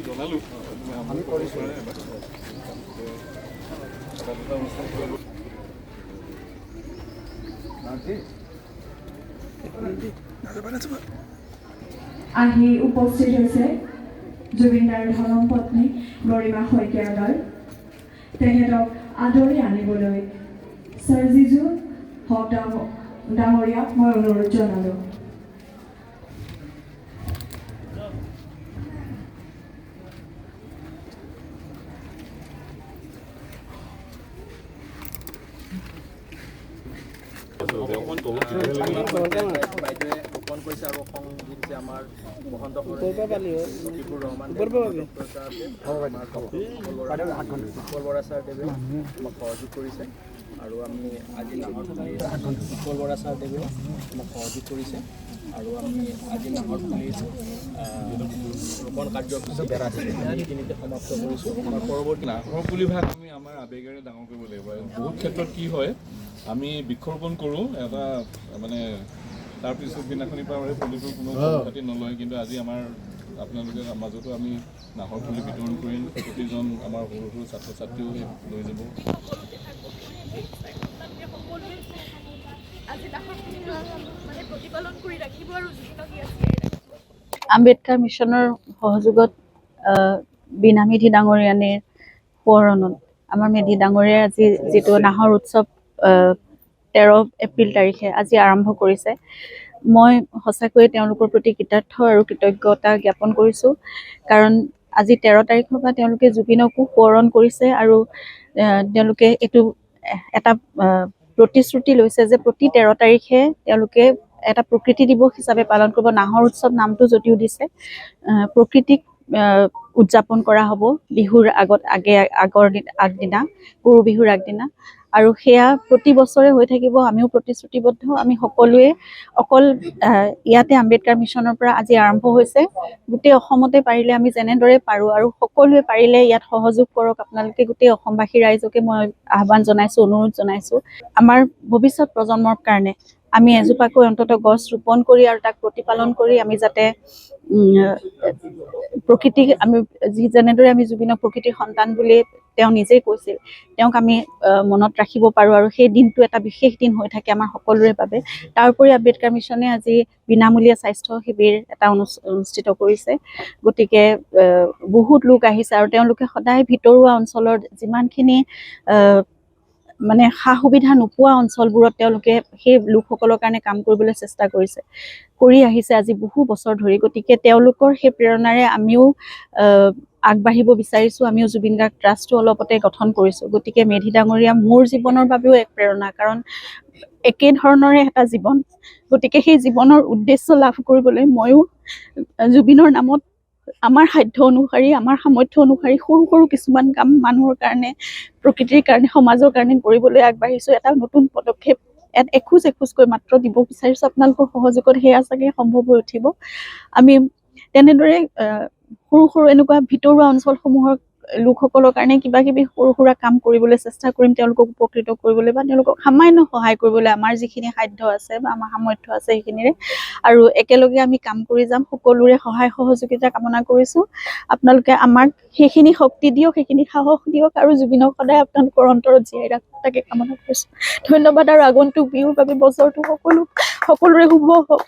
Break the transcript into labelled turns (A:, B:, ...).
A: জনালোঁ আমি কৰিছোঁ
B: আহি উপস্থিত হৈছে জুবিনদাৰ ধৰ্মপত্নী গৰিমা শইকীয়াৰ তেখেতক আদৰি আনিবলৈ ছাৰ জিজু হক ডাঙৰীয়াক মই অনুৰোধ জনালোঁ।
C: ৰোপণ কৰিছে আৰু সংগীত যে আমাৰ বসন্ত উৎপল বৰা ছাৰদেৱে আমাক সহযোগ কৰিছে আৰু আমি আজি নাহৰ উৎপল বৰা ছাৰদেৱে আমাক সহযোগ কৰিছে আৰু আমি আজি নাহৰ পুলিচ ৰোপণ কাৰ্যসূচী এইখিনিতে সমাপ্ত কৰিছোঁ। আমাৰ পৰৱৰ্তী
A: নাহৰ পুলি ভাগ আমি আমাৰ আৱেগেৰে ডাঙৰ কৰিব লাগিব। বহুত ক্ষেত্ৰত কি হয় আমি বৃক্ষৰোপণ কৰোঁ এটা মানে তাৰ পিছদিনাখনিৰ পৰা পুলিটোৰ কোনো পাতি নলয়, কিন্তু আজি আমাৰ আপোনালোকে মাজতো আমি নাহৰ পুলি বিতৰণ কৰিম। প্ৰতিজন আমাৰ সৰু সৰু ছাত্ৰ ছাত্ৰীও লৈ যাব।
D: আম্বেদকাৰ মিছনৰ সহযোগত বীণা মেধি ডাঙৰীয়ানীৰ সোঁৱৰণত আমাৰ মেধি ডাঙৰীয়াৰ আজি যিটো নাহৰ উৎসৱ 13 এপ্ৰিল তাৰিখে আজি আৰম্ভ কৰিছে, মই সঁচাকৈয়ে তেওঁলোকৰ প্ৰতি কৃতাৰ্থ আৰু কৃতজ্ঞতা জ্ঞাপন কৰিছোঁ। কাৰণ আজি 13 তাৰিখৰ পৰা তেওঁলোকে জুবিনকো সোঁৱৰণ কৰিছে আৰু তেওঁলোকে এইটো এটা প্ৰতিশ্ৰুতি লৈছে যে প্ৰতি 13 তাৰিখে তেওঁলোকে এটা প্ৰকৃতি দিৱস হিচাপে পালন কৰিব। নাহৰ উৎসৱ নামটো যদিও দিছে, প্ৰকৃতিক উদযাপন কৰা হ'ব বিহুৰ আগদিনা, গৰু বিহুৰ আগদিনা, আৰু সেয়া প্ৰতি বছৰে হৈ থাকিব। আমিও প্ৰতিশ্ৰুতিবদ্ধ। আমি সকলোৱে অকল ইয়াতে আম্বেদকাৰ মিছনৰ পৰা আজি আৰম্ভ হৈছে, গোটেই অসমতে পাৰিলে আমি যেনেদৰে পাৰোঁ আৰু সকলোৱে পাৰিলে ইয়াত সহযোগ কৰক। আপোনালোকে গোটেই অসমবাসী ৰাইজকে মই আহ্বান জনাইছোঁ, অনুৰোধ জনাইছোঁ। আমাৰ ভৱিষ্যত প্ৰজন্মৰ কাৰণে আমি এজোপাকৈ অন্ততঃ গছ ৰোপণ কৰি আৰু তাক প্ৰতিপালন কৰি আমি যাতে প্ৰকৃতিক আমি যেনেদৰে আমি জুবিনক প্ৰকৃতিৰ সন্তান বুলি তেওঁ নিজেই কৈছিল, তেওঁক আমি মনত ৰাখিব পাৰোঁ আৰু সেই দিনটো এটা বিশেষ দিন হৈ থাকে আমাৰ সকলোৰে বাবে। তাৰ উপৰি আম্বেদকাৰ মিছনে আজি বিনামূলীয়া স্বাস্থ্য শিবিৰ এটা অনুষ্ঠিত কৰিছে। গতিকে বহুত লোক আহিছে আৰু তেওঁলোকে সদায় ভিতৰুৱা অঞ্চলৰ যিমানখিনি মানে সা সুবিধা নোপোৱা অঞ্চলবোৰত তেওঁলোকে সেই লোকসকলৰ কাৰণে কাম কৰিবলৈ চেষ্টা কৰি আহিছে আজি বহু বছৰ ধৰি। গতিকে তেওঁলোকৰ সেই প্ৰেৰণাৰে আমিও আগবাঢ়িব বিচাৰিছোঁ। আমিও জুবিন গাৰ্গ ট্ৰাষ্টটো অলপতে গঠন কৰিছোঁ। গতিকে মেধি ডাঙৰীয়া মোৰ জীৱনৰ বাবেও এক প্ৰেৰণা, কাৰণ একে ধৰণৰে এটা জীৱন। গতিকে সেই জীৱনৰ উদ্দেশ্য লাভ কৰিবলৈ ময়ো জুবিনৰ নামত আমাৰ সাধ্য অনুসাৰী, আমাৰ সামৰ্থ্য অনুসাৰী সৰু সৰু কিছুমান কাম মানুহৰ কাৰণে, প্ৰকৃতিৰ কাৰণে, সমাজৰ কাৰণে কৰিবলৈ আগবাঢ়িছোঁ। এটা নতুন পদক্ষেপ এখোজ এখোজকৈ মাত্ৰ দিব বিচাৰিছোঁ। আপোনালোকৰ সহযোগত সেয়া চাগে সম্ভৱ হৈ উঠিব। আমি তেনেদৰে সৰু সৰু এনেকুৱা ভিতৰুৱা অঞ্চলসমূহৰ লোকসকলৰ কাৰণে কিবা কিবি সৰু সুৰা কাম কৰিবলৈ চেষ্টা কৰিম, তেওঁলোকক উপকৃত কৰিবলৈ বা তেওঁলোকক সামান্য সহায় কৰিবলৈ আমাৰ যিখিনি সাধ্য আছে বা আমাৰ সামৰ্থ্য আছে সেইখিনিৰে, আৰু একেলগে আমি কাম কৰি যাম। সকলোৰে সহায় সহযোগিতা কামনা কৰিছোঁ। আপোনালোকে আমাক সেইখিনি শক্তি দিয়ক, সেইখিনি সাহস দিয়ক আৰু জুবিনক সদায় আপোনালোকৰ অন্তৰত জীয়াই ৰাখক, তাকে কামনা কৰিছোঁ। ধন্যবাদ আৰু আগন্তুক বিহুৰ বাবে বছৰটো সকলোৰে শুভ হওক।